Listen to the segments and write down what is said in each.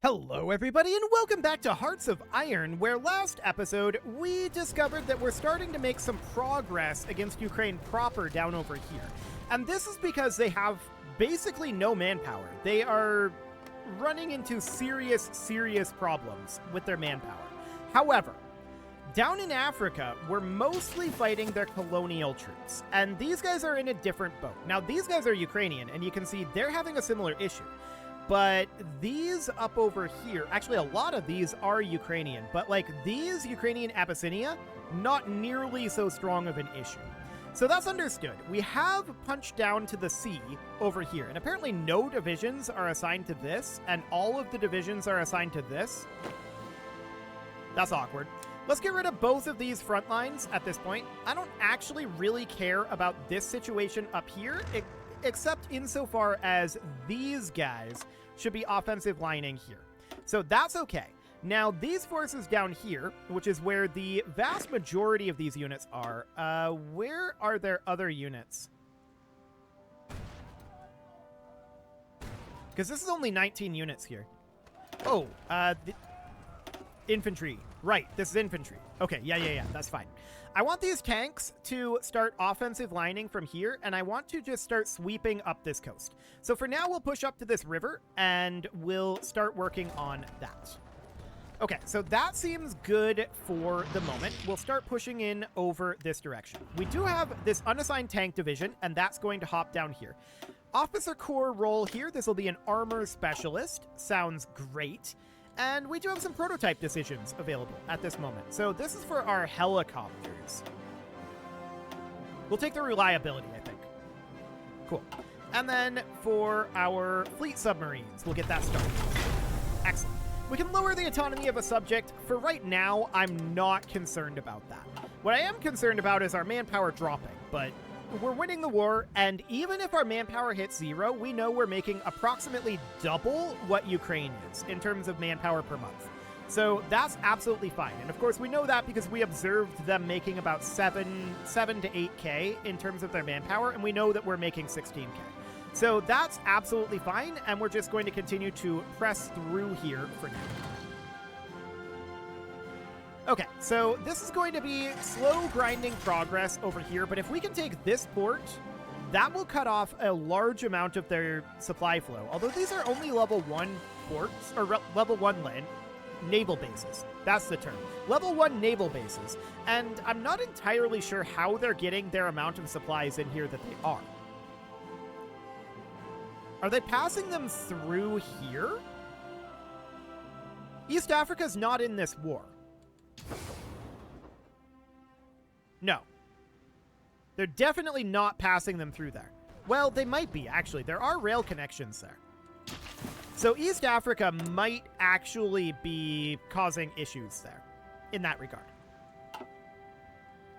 Hello everybody and welcome back to Hearts of Iron, where last episode we discovered that we're starting to make some progress against Ukraine proper down over here. And this is because they have basically no manpower. They are running into serious problems with their manpower. However, down in Africa, we're mostly fighting their colonial troops, and these guys are in a different boat. Now, these guys are Ukrainian, and you can see they're having a similar issue. But these up over here, actually a lot of these are Ukrainian, but like these Ukrainian Abyssinia, not nearly so strong of an issue. So that's understood. We have punched down to the sea over here, and apparently no divisions are assigned to this, and all of the divisions are assigned to this. That's awkward. Let's get rid of both of these front lines at this point. I don't actually really care about this situation up here, except insofar as these guys should be offensive lining here. So that's okay. Now, these forces down here, which is where the vast majority of these units are, where are their other units? Because this is only 19 units here. Oh, infantry. Right, this is infantry. Okay, yeah, that's fine. I want these tanks to start offensive lining from here, and I want to just start sweeping up this coast. So for now, we'll push up to this river, and we'll start working on that. Okay, so that seems good for the moment. We'll start pushing in over this direction. We do have this unassigned tank division, and that's going to hop down here. Officer Corps role here. This will be an armor specialist. Sounds great. And we do have some prototype decisions available at this moment. So this is for our helicopters. We'll take the reliability, I think. Cool. And then for our fleet submarines, we'll get that started. Excellent. We can lower the autonomy of a subject. For right now, I'm not concerned about that. What I am concerned about is our manpower dropping, but we're winning the war, and even if our manpower hits 0, we know we're making approximately double what Ukraine is in terms of manpower per month. So that's absolutely fine. And of course, we know that because we observed them making about 7 to 8K in terms of their manpower, and we know that we're making 16K. So that's absolutely fine, and we're just going to continue to press through here for now. Okay, so this is going to be slow grinding progress over here, but if we can take this port, that will cut off a large amount of their supply flow. Although these are only level 1 ports, or level 1 land, naval bases. That's the term. Level 1 naval bases. And I'm not entirely sure how they're getting their amount of supplies in here that they are. Are they passing them through here? East Africa's not in this war. No. They're definitely not passing them through there. Well, they might be, actually. There are rail connections there. So East Africa might actually be causing issues there in that regard.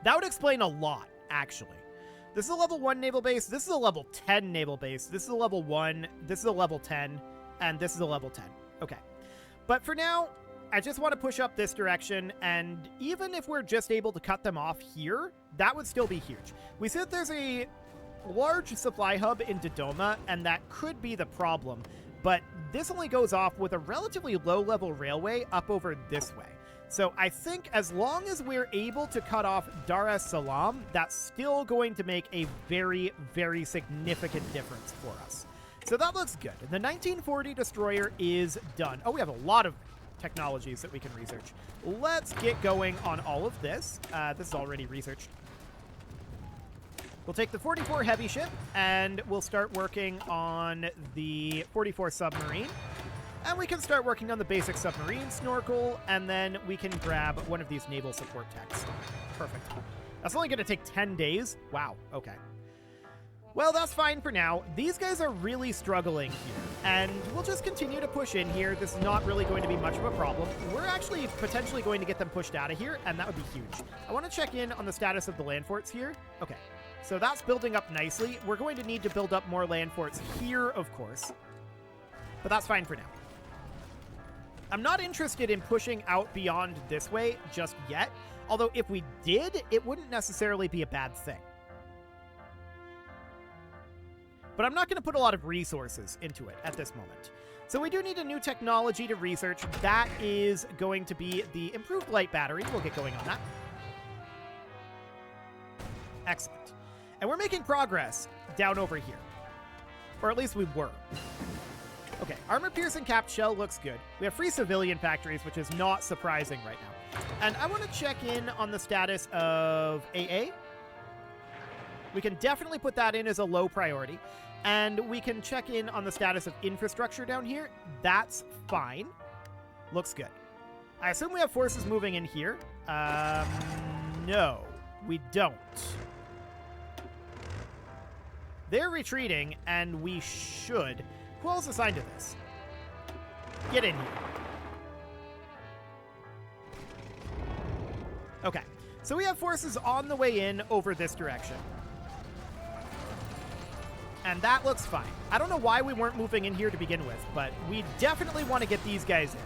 That would explain a lot, actually. This is a level 1 naval base. This is a level 10 naval base. This is a level 1. This is a level 10. And this is a level 10. Okay. But for now, I just want to push up this direction, and even if we're just able to cut them off here, that would still be huge. We said there's a large supply hub in Dodoma, and that could be the problem, but this only goes off with a relatively low-level railway up over this way. So I think as long as we're able to cut off Dar es Salaam, that's still going to make a very significant difference for us. So that looks good. The 1940 destroyer is done. Oh, we have a lot of technologies that we can research. Let's get going on all of this. This is already researched. We'll take the 44 heavy ship, and we'll start working on the 44 submarine. And we can start working on the basic submarine snorkel, and then we can grab one of these naval support techs. Perfect. That's only going to take 10 days. Wow, okay. Well, that's fine for now. These guys are really struggling here, and we'll just continue to push in here. This is not really going to be much of a problem. We're actually potentially going to get them pushed out of here, and that would be huge. I want to check in on the status of the land forts here. Okay, so that's building up nicely. We're going to need to build up more land forts here, of course, but that's fine for now. I'm not interested in pushing out beyond this way just yet, although if we did, it wouldn't necessarily be a bad thing. But I'm not going to put a lot of resources into it at this moment. So we do need a new technology to research. That is going to be the improved light battery. We'll get going on that. Excellent. And we're making progress down over here. Or at least we were. Okay, armor-piercing capped shell looks good. We have free civilian factories, which is not surprising right now. And I want to check in on the status of AA. We can definitely put that in as a low priority. And we can check in on the status of infrastructure down here. That's fine. Looks good. I assume we have forces moving in here. No, we don't. They're retreating, and we should. Who else is assigned to this? Get in here. Okay, so we have forces on the way in over this direction. And that looks fine. I don't know why we weren't moving in here to begin with, but we definitely want to get these guys in.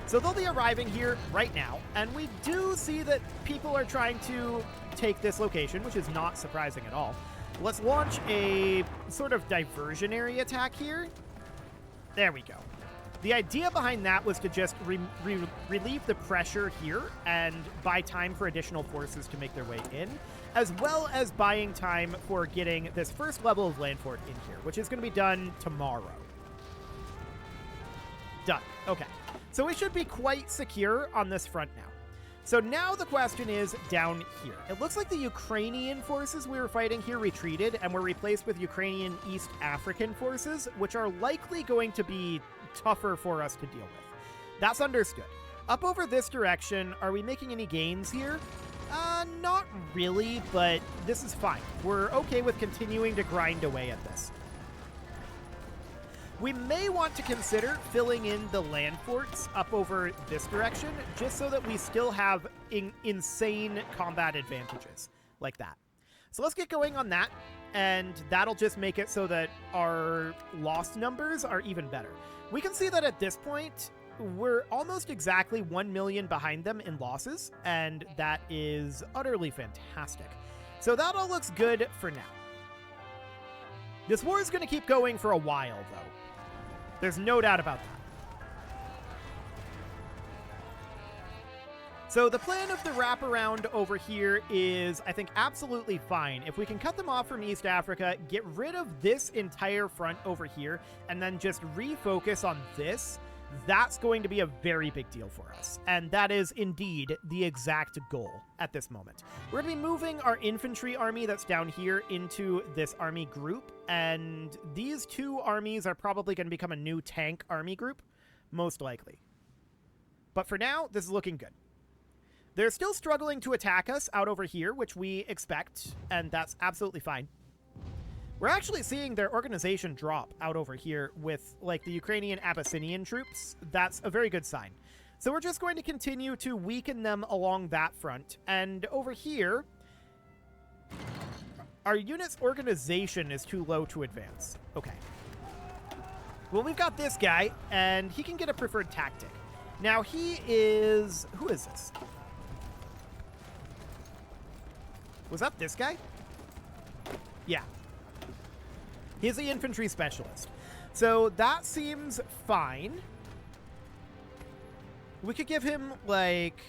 So they'll be arriving here right now, and we do see that people are trying to take this location, which is not surprising at all. Let's launch a sort of diversionary attack here. There we go. The idea behind that was to just relieve the pressure here and buy time for additional forces to make their way in, as well as buying time for getting this first level of land fort in here, which is going to be done tomorrow. Done. Okay. So we should be quite secure on this front now. So now the question is down here. It looks like the Ukrainian forces we were fighting here retreated and were replaced with Ukrainian East African forces, which are likely going to be tougher for us to deal with. That's understood. Up over this direction, are we making any gains here? Not really, but this is fine. We're okay with continuing to grind away at this. We may want to consider filling in the land forts up over this direction, just so that we still have insane combat advantages like that. So let's get going on that, and that'll just make it so that our loss numbers are even better. We can see that at this point, we're almost exactly 1 million behind them in losses, and that is utterly fantastic. So that all looks good for now. This war is going to keep going for a while, though. There's no doubt about that. So the plan of the wraparound over here is, I think, absolutely fine. If we can cut them off from East Africa, get rid of this entire front over here, and then just refocus on this, that's going to be a very big deal for us. And that is indeed the exact goal at this moment. We're going to be moving our infantry army that's down here into this army group. And these two armies are probably going to become a new tank army group, most likely. But for now, this is looking good. They're still struggling to attack us out over here, which we expect, and that's absolutely fine. We're actually seeing their organization drop out over here with, like, the Ukrainian Abyssinian troops. That's a very good sign. So we're just going to continue to weaken them along that front. And over here, our unit's organization is too low to advance. Okay. Well, we've got this guy, and he can get a preferred tactic. Now, he is... Who is this? Was that this guy? Yeah. He's the infantry specialist. So that seems fine. We could give him, like...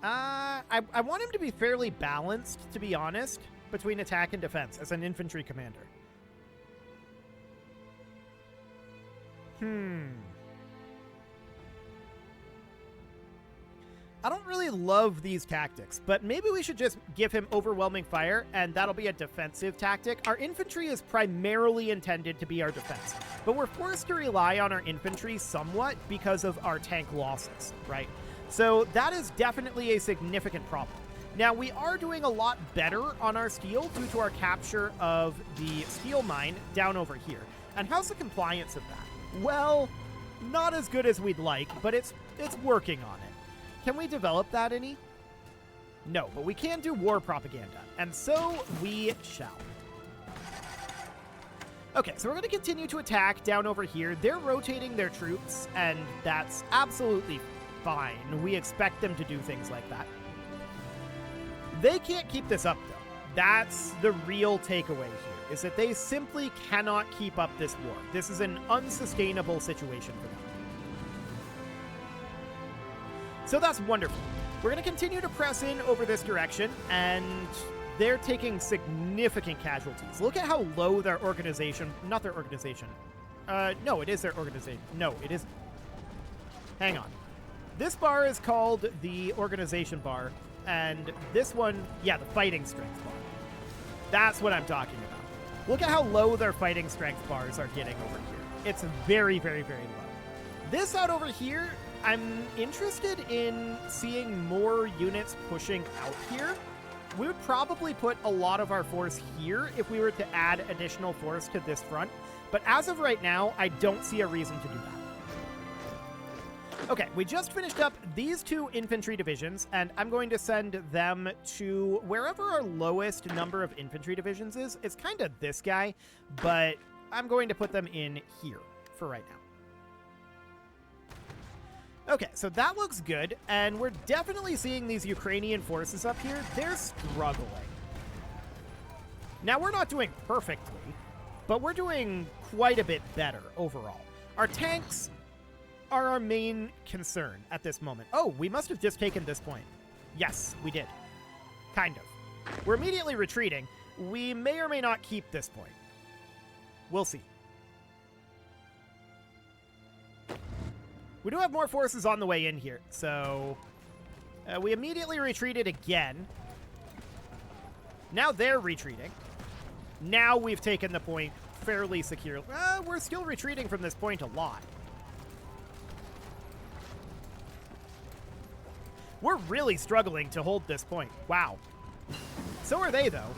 I want him to be fairly balanced, to be honest, between attack and defense as an infantry commander. I don't really love these tactics, but maybe we should just give him overwhelming fire, and that'll be a defensive tactic. Our infantry is primarily intended to be our defense, but we're forced to rely on our infantry somewhat because of our tank losses, right? So that is definitely a significant problem. Now, we are doing a lot better on our steel due to our capture of the steel mine down over here. And how's the compliance of that? Well, not as good as we'd like, but it's working on it. Can we develop that any? No, but we can do war propaganda, and so we shall. Okay, so we're going to continue to attack down over here. They're rotating their troops, and that's absolutely fine. We expect them to do things like that. They can't keep this up, though. That's the real takeaway here. is that they simply cannot keep up this war. This is an unsustainable situation for them. So that's wonderful. We're going to continue to press in over this direction, and they're taking significant casualties. Look at how low their organization... Not their organization. No, it is their organization. No, it isn't. Hang on. This bar is called the organization bar, and this one, yeah, the fighting strength bar. That's what I'm talking about. Look at how low their fighting strength bars are getting over here. It's very, very, very low. This out over here, I'm interested in seeing more units pushing out here. We would probably put a lot of our force here if we were to add additional force to this front. But as of right now, I don't see a reason to do that. Okay, we just finished up these 2 infantry divisions, and I'm going to send them to wherever our lowest number of infantry divisions is. It's kind of this guy, but I'm going to put them in here for right now. Okay, so that looks good, and we're definitely seeing these Ukrainian forces up here. They're struggling. Now, we're not doing perfectly, but we're doing quite a bit better overall. Our tanks are our main concern at this moment. Oh, we must have just taken this point. Yes, we did. Kind of. We're immediately retreating. We may or may not keep this point. We'll see. We do have more forces on the way in here, so we immediately retreated again. Now they're retreating. Now we've taken the point fairly securely. We're still retreating from this point a lot. We're really struggling to hold this point. Wow. So are they, though.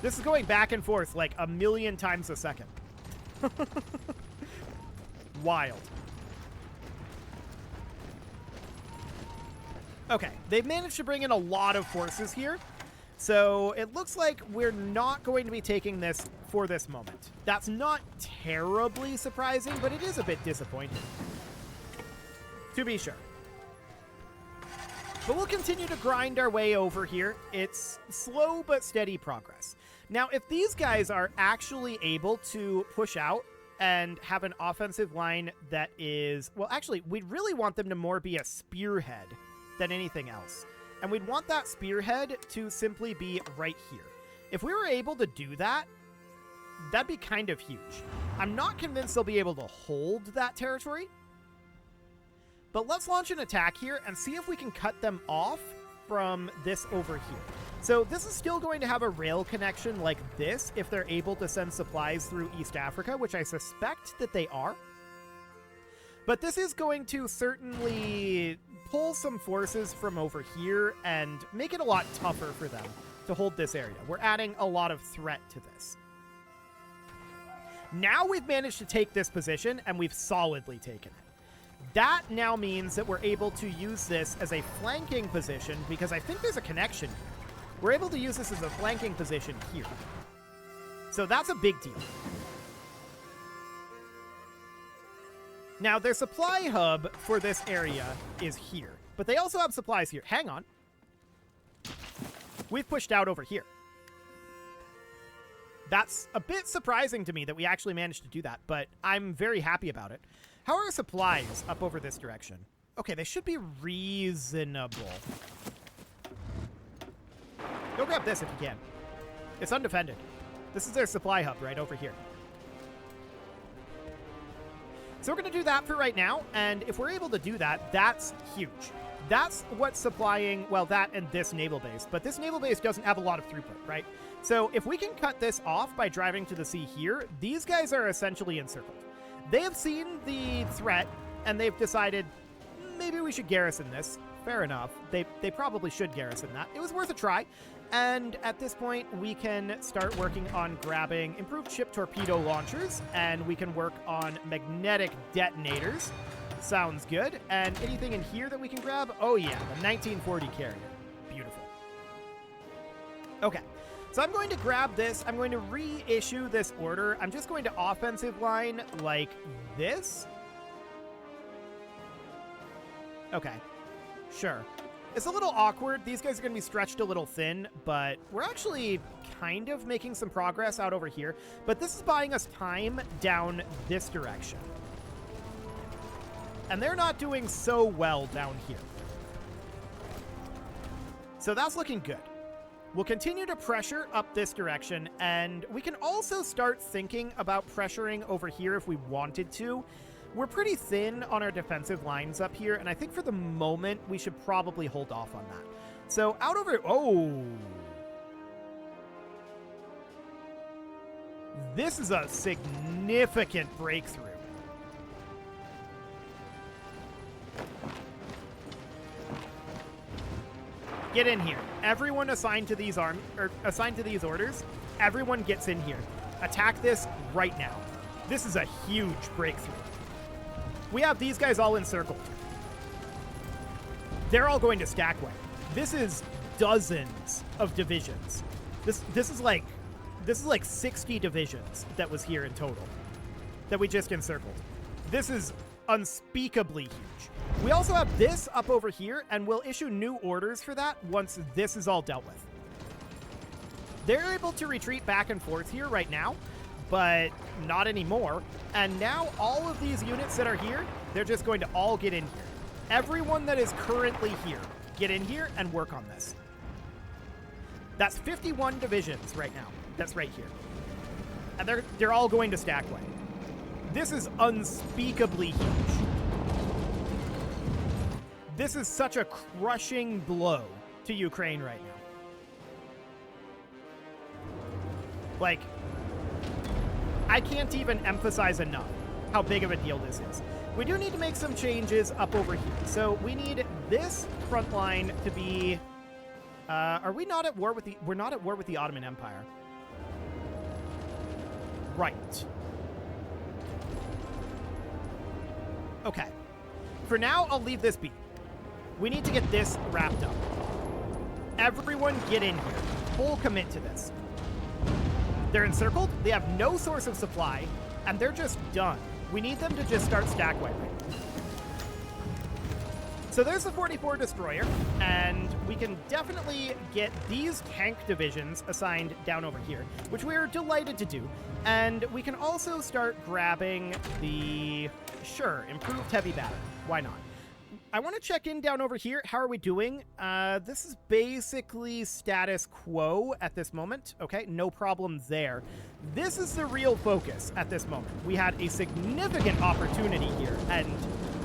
This is going back and forth like a million times a second. Wild. Okay, they've managed to bring in a lot of forces here. So it looks like we're not going to be taking this for this moment. That's not terribly surprising, but it is a bit disappointing. To be sure. But we'll continue to grind our way over here. It's slow but steady progress. Now, if these guys are actually able to push out and have an offensive line that is... Well, actually, we'd really want them to more be a spearhead than anything else. And we'd want that spearhead to simply be right here. If we were able to do that, that'd be kind of huge. I'm not convinced they'll be able to hold that territory. But let's launch an attack here and see if we can cut them off from this over here. So this is still going to have a rail connection like this if they're able to send supplies through East Africa, which I suspect that they are. But this is going to certainly pull some forces from over here and make it a lot tougher for them to hold this area. We're adding a lot of threat to this. Now we've managed to take this position, and we've solidly taken it. That now means that we're able to use this as a flanking position, because I think there's a connection here. We're able to use this as a flanking position here. So that's a big deal. Now, their supply hub for this area is here, but they also have supplies here. Hang on. We've pushed out over here. That's a bit surprising to me that we actually managed to do that, but I'm very happy about it. How are our supplies up over this direction? Okay, they should be reasonable. Go grab this if you can. It's undefended. This is their supply hub right over here. So we're going to do that for right now, and if we're able to do that, that's huge. That's what's supplying, well, that and this naval base, but this naval base doesn't have a lot of throughput, right? So if we can cut this off by driving to the sea here, these guys are essentially encircled. They have seen the threat, and they've decided, maybe we should garrison this. Fair enough. They probably should garrison that. It was worth a try. And at this point, we can start working on grabbing improved ship torpedo launchers, and we can work on magnetic detonators. Sounds good. And anything in here that we can grab? Oh yeah, the 1940 carrier. Beautiful. Okay. So I'm going to grab this. I'm going to reissue this order. I'm just going to offensive line like this. Okay. Sure. It's a little awkward. These guys are going to be stretched a little thin, but we're actually kind of making some progress out over here, but this is buying us time down this direction. And they're not doing so well down here. So that's looking good. We'll continue to pressure up this direction, and we can also start thinking about pressuring over here if we wanted to. We're pretty thin on our defensive lines up here, and I think for the moment we should probably hold off on that. So out over... Oh! This is a significant breakthrough. Get in here. Everyone assigned to these assigned to these orders, everyone gets in here. Attack this right now. This is a huge breakthrough. We have these guys all encircled. They're all going to stack way. This is dozens of divisions. This is like 60 divisions that was here in total that we just encircled. This is unspeakably huge. We also have this up over here, and we'll issue new orders for that once this is all dealt with. They're able to retreat back and forth here right now, but not anymore. And now all of these units that are here, they're just going to all get in here. Everyone that is currently here, get in here and work on this. That's 51 divisions right now. That's right here. And they're all going to stack way. This is unspeakably huge. This is such a crushing blow to Ukraine right now. Like, I can't even emphasize enough how big of a deal this is. We do need to make some changes up over here. So we need this front line to be... are we not at war with the... We're not at war with the Ottoman Empire. Right. Okay. For now, I'll leave this be. We need to get this wrapped up. Everyone get in here. Full commit to this. They're encircled, they have no source of supply, and they're just done. We need them to just start stack wiping. So there's the 44 destroyer, and we can definitely get these tank divisions assigned down over here, which we're delighted to do. And we can also start grabbing the, sure, improved heavy battery. Why not? I want to check in down over here. How are we doing? This is basically status quo at this moment. Okay, no problem there. This is the real focus at this moment. We had a significant opportunity here, and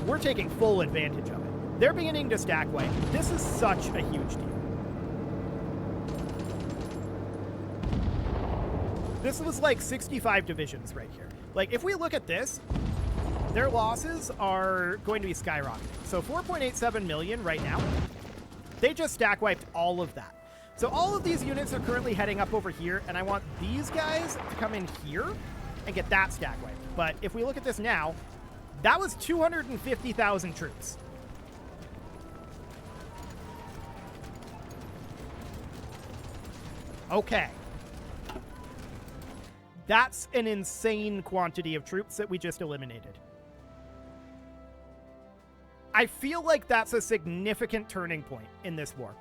we're taking full advantage of it. They're beginning to stack way. This is such a huge deal. This was like 65 divisions right here. Like, if we look at this, their losses are going to be skyrocketing. So 4.87 million right now. They just stack wiped all of that. So all of these units are currently heading up over here, and I want these guys to come in here and get that stack wiped. But if we look at this now, that was 250,000 troops. Okay. That's an insane quantity of troops that we just eliminated. I feel like that's a significant turning point in this war.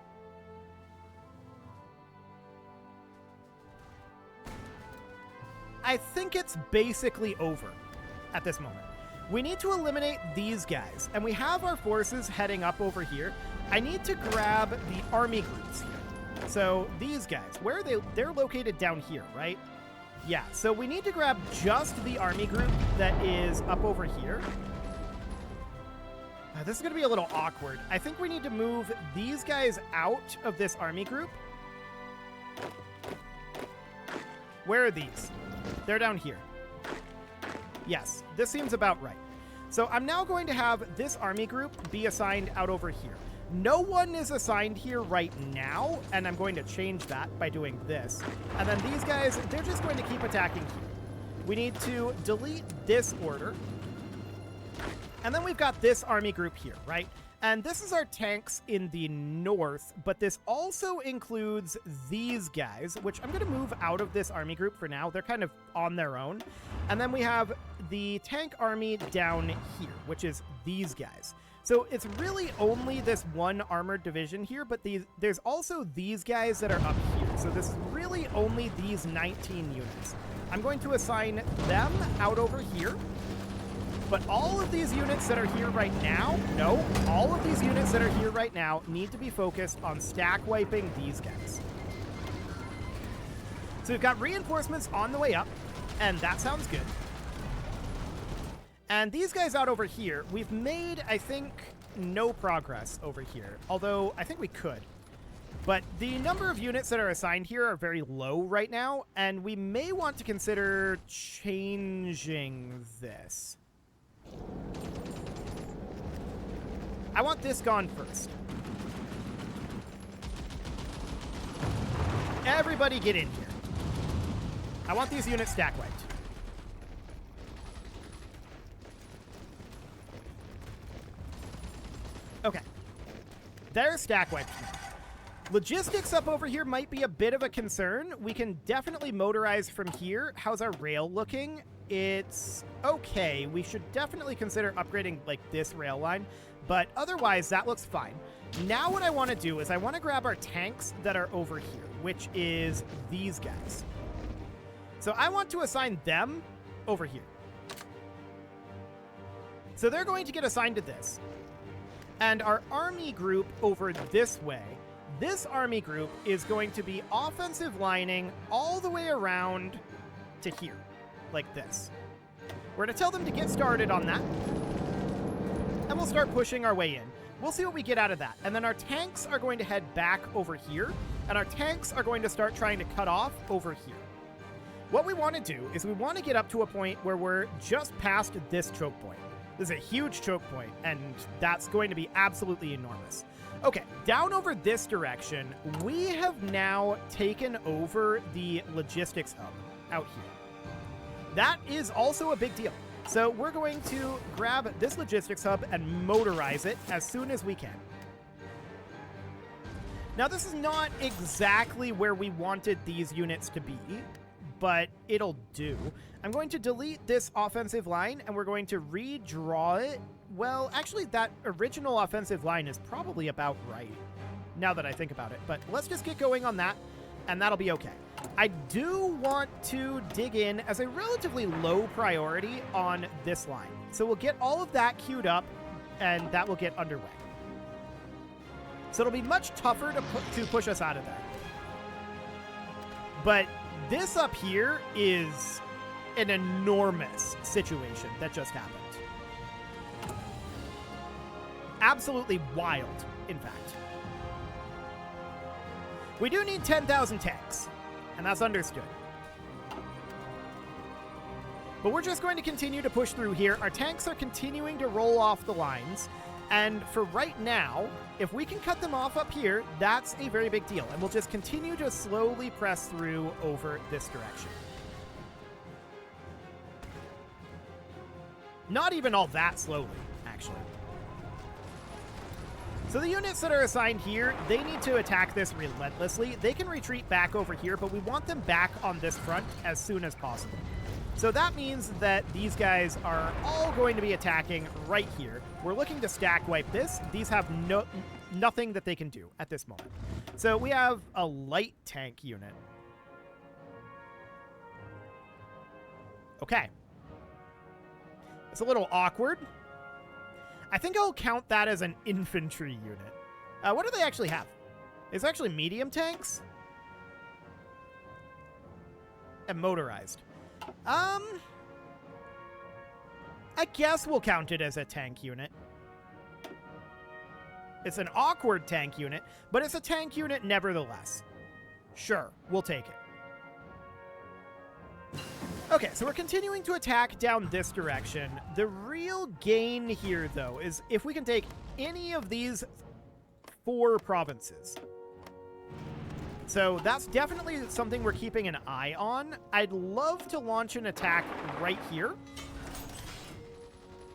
I think it's basically over at this moment. We need to eliminate these guys, and we have our forces heading up over here. I need to grab the army groups here. So these guys, where are they? They're located down here, right? Yeah, so we need to grab just the army group that is up over here. This is going to be a little awkward. I think we need to move these guys out of this army group. Where are these? They're down here. Yes, this seems about right. So I'm now going to have this army group be assigned out over here. No one is assigned here right now, and I'm going to change that by doing this. And then these guys, they're just going to keep attacking here. We need to delete this order. And then we've got this army group here, right? And this is our tanks in the north, but this also includes these guys, which I'm going to move out of this army group for now. They're kind of on their own. And then we have the tank army down here, which is these guys. So it's really only this one armored division here, but there's also these guys that are up here. So this is really only these 19 units. I'm going to assign them out over here. But all of these units that are here right now, no, all of these units that are here right now need to be focused on stack wiping these guys. So we've got reinforcements on the way up, and that sounds good. And these guys out over here, we've made, I think, no progress over here, although I think we could. But the number of units that are assigned here are very low right now, and we may want to consider changing this. I want this gone first. Everybody get in here. I want these units stack wiped. Okay. They're stack wiped now. Logistics up over here might be a bit of a concern. We can definitely motorize from here. How's our rail looking? It's okay. We should definitely consider upgrading like this rail line, but otherwise that looks fine. Now what I want to do is I want to grab our tanks that are over here, which is these guys. So I want to assign them over here. So they're going to get assigned to this. And our army group over this way, this army group is going to be offensive lining all the way around to here, like this. We're going to tell them to get started on that, and we'll start pushing our way in. We'll see what we get out of that. And then our tanks are going to head back over here, and our tanks are going to start trying to cut off over here. What we want to do is we want to get up to a point where we're just past this choke point. This is a huge choke point, and that's going to be absolutely enormous. Okay, down over this direction, we have now taken over the logistics hub out here. That is also a big deal. So we're going to grab this logistics hub and motorize it as soon as we can. Now, this is not exactly where we wanted these units to be, but it'll do. I'm going to delete this offensive line, and we're going to redraw it. Well, actually, that original offensive line is probably about right, now that I think about it. But let's just get going on that, and that'll be okay. I do want to dig in as a relatively low priority on this line. So we'll get all of that queued up, and that will get underway. So it'll be much tougher to push us out of there. But this up here is an enormous situation that just happened. Absolutely wild, in fact. We do need 10,000 tanks, and that's understood. But we're just going to continue to push through here. Our tanks are continuing to roll off the lines, and for right now, if we can cut them off up here, that's a very big deal, and we'll just continue to slowly press through over this direction. Not even all that slowly, actually. So the units that are assigned here, they need to attack this relentlessly. They can retreat back over here, but we want them back on this front as soon as possible. So that means that these guys are all going to be attacking right here. We're looking to stack wipe this. These have nothing that they can do at this moment. So we have a light tank unit. Okay. It's a little awkward. I think I'll count that as an infantry unit. What do they actually have? It's actually medium tanks? And motorized. I guess we'll count it as a tank unit. It's an awkward tank unit, but it's a tank unit nevertheless. Sure, we'll take it. Okay, so we're continuing to attack down this direction. The real gain here, though, is if we can take any of these 4 provinces. So that's definitely something we're keeping an eye on. I'd love to launch an attack right here.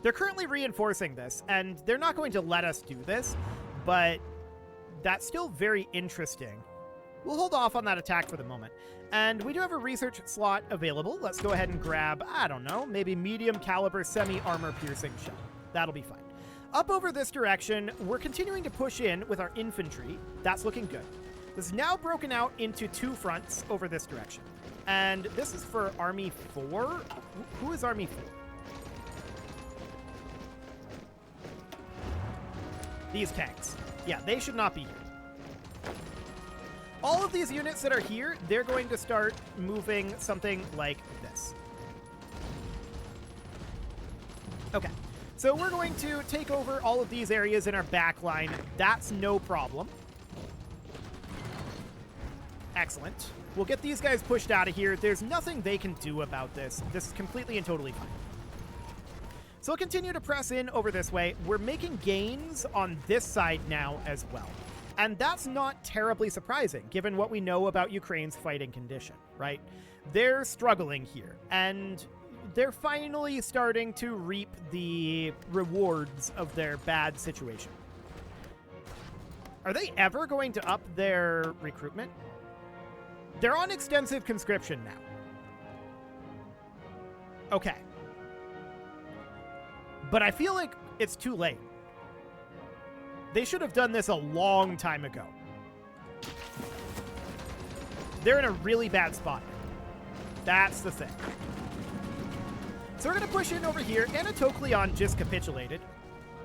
They're currently reinforcing this, and they're not going to let us do this, but that's still very interesting. We'll hold off on that attack for the moment. And we do have a research slot available. Let's go ahead and grab, I don't know, maybe medium caliber semi-armor piercing shell. That'll be fine. Up over this direction, we're continuing to push in with our infantry. That's looking good. This is now broken out into 2 fronts over this direction. And this is for Army 4. Who is Army 4? These tanks. Yeah, they should not be here. All of these units that are here, they're going to start moving something like this. Okay, so we're going to take over all of these areas in our back line. That's no problem. Excellent. We'll get these guys pushed out of here. There's nothing they can do about this. This is completely and totally fine. So we'll continue to press in over this way. We're making gains on this side now as well. And that's not terribly surprising, given what we know about Ukraine's fighting condition, right? They're struggling here, and they're finally starting to reap the rewards of their bad situation. Are they ever going to up their recruitment? They're on extensive conscription now. Okay. But I feel like it's too late. They should have done this a long time ago. They're in a really bad spot. That's the thing. So we're going to push in over here. Anatocleon just capitulated.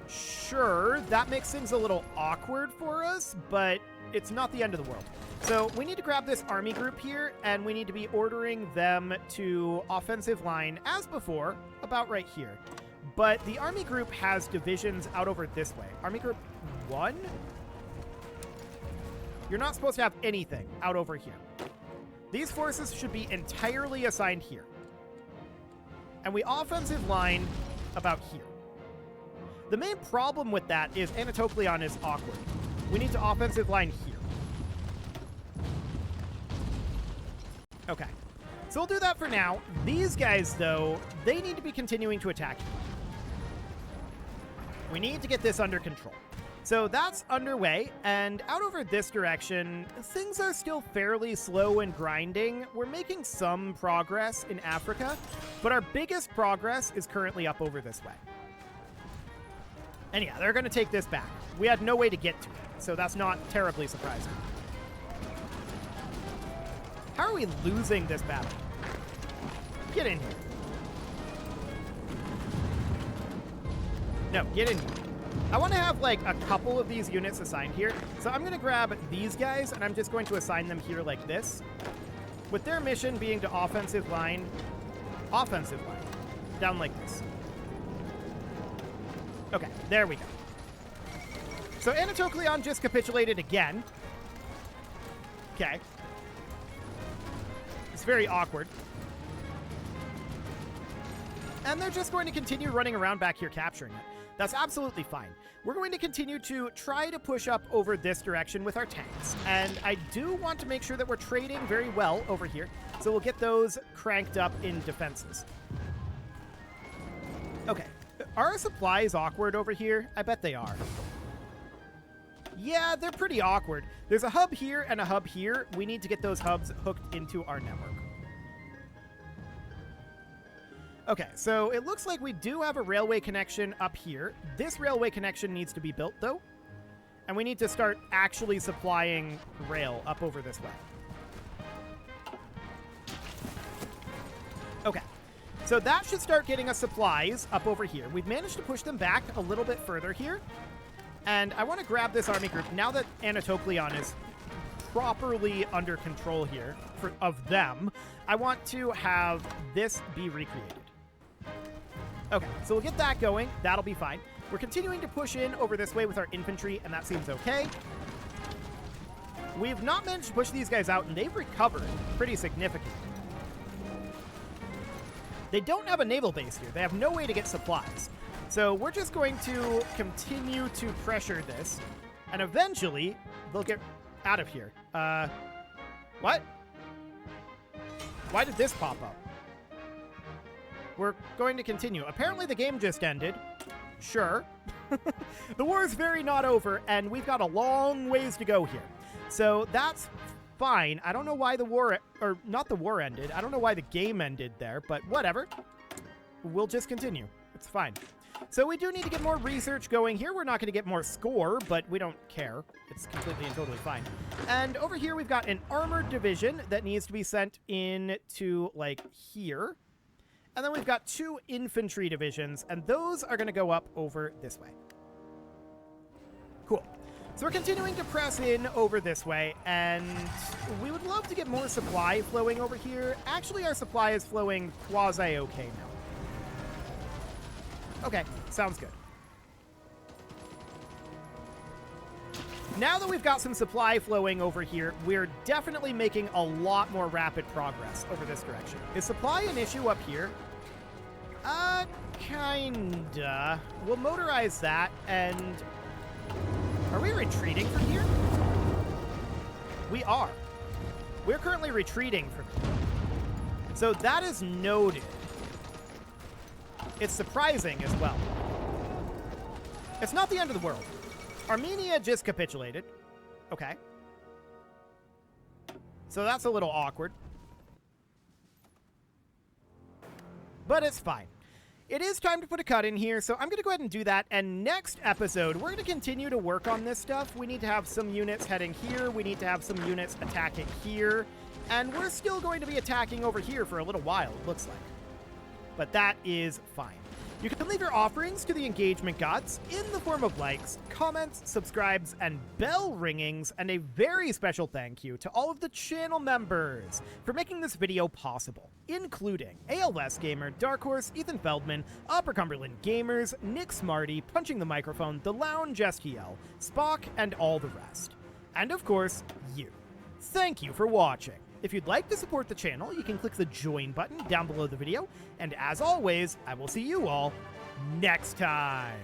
Sure, that makes things a little awkward for us, but it's not the end of the world. So we need to grab this army group here, and we need to be ordering them to offensive line as before, about right here. But the army group has divisions out over this way. Army group 1? You're not supposed to have anything out over here. These forces should be entirely assigned here. And we offensive line about here. The main problem with that is Anatocleon is awkward. We need to offensive line here. Okay. So we'll do that for now. These guys, though, they need to be continuing to attack here. We need to get this under control. So that's underway, and out over this direction, things are still fairly slow and grinding. We're making some progress in Africa, but our biggest progress is currently up over this way. And yeah, they're going to take this back. We had no way to get to it, so that's not terribly surprising. How are we losing this battle? Get in here. No, get in here. I want to have, like, a couple of these units assigned here. So I'm going to grab these guys, and I'm just going to assign them here like this. With their mission being to offensive line, down like this. Okay, there we go. So Anatocleon just capitulated again. Okay. It's very awkward. And they're just going to continue running around back here capturing it. That's absolutely fine. We're going to continue to try to push up over this direction with our tanks. And I do want to make sure that we're trading very well over here. So we'll get those cranked up in defenses. Okay. Are our supplies awkward over here? I bet they are. Yeah, they're pretty awkward. There's a hub here and a hub here. We need to get those hubs hooked into our network. Okay, so it looks like we do have a railway connection up here. This railway connection needs to be built, though. And we need to start actually supplying rail up over this way. Okay, so that should start getting us supplies up over here. We've managed to push them back a little bit further here. And I want to grab this army group now that Anatocleon is properly under control here of them. I want to have this be recreated. Okay, so we'll get that going. That'll be fine. We're continuing to push in over this way with our infantry, and that seems okay. We've not managed to push these guys out, and they've recovered pretty significantly. They don't have a naval base here. They have no way to get supplies. So we're just going to continue to pressure this, and eventually they'll get out of here. What? Why did this pop up? We're going to continue. Apparently the game just ended. Sure. The war is very not over, and we've got a long ways to go here. So that's fine. I don't know why the war, or not the war ended. I don't know why the game ended there, but whatever. We'll just continue. It's fine. So we do need to get more research going here. We're not going to get more score, but we don't care. It's completely and totally fine. And over here, we've got an armored division that needs to be sent in to, like, here. And then we've got 2 infantry divisions, and those are going to go up over this way. Cool. So we're continuing to press in over this way, and we would love to get more supply flowing over here. Actually, our supply is flowing quasi-okay now. Okay, sounds good. Now that we've got some supply flowing over here, we're definitely making a lot more rapid progress over this direction. Is supply an issue up here? Kinda. We'll motorize that, and... Are we retreating from here? We are. We're currently retreating from here. So that is noted. It's surprising as well. It's not the end of the world. Armenia just capitulated. Okay. So that's a little awkward. But it's fine. It is time to put a cut in here, so I'm going to go ahead and do that. And next episode, we're going to continue to work on this stuff. We need to have some units heading here. We need to have some units attacking here. And we're still going to be attacking over here for a little while, it looks like. But that is fine. You can leave your offerings to the engagement gods in the form of likes, comments, subscribes, and bell ringings, and a very special thank you to all of the channel members for making this video possible, including ALS Gamer, Dark Horse, Ethan Feldman, Upper Cumberland Gamers, Nick Smarty, Punching the Microphone, The Lounge STL, Spock, and all the rest. And of course, you. Thank you for watching. If you'd like to support the channel, you can click the join button down below the video. And as always, I will see you all next time.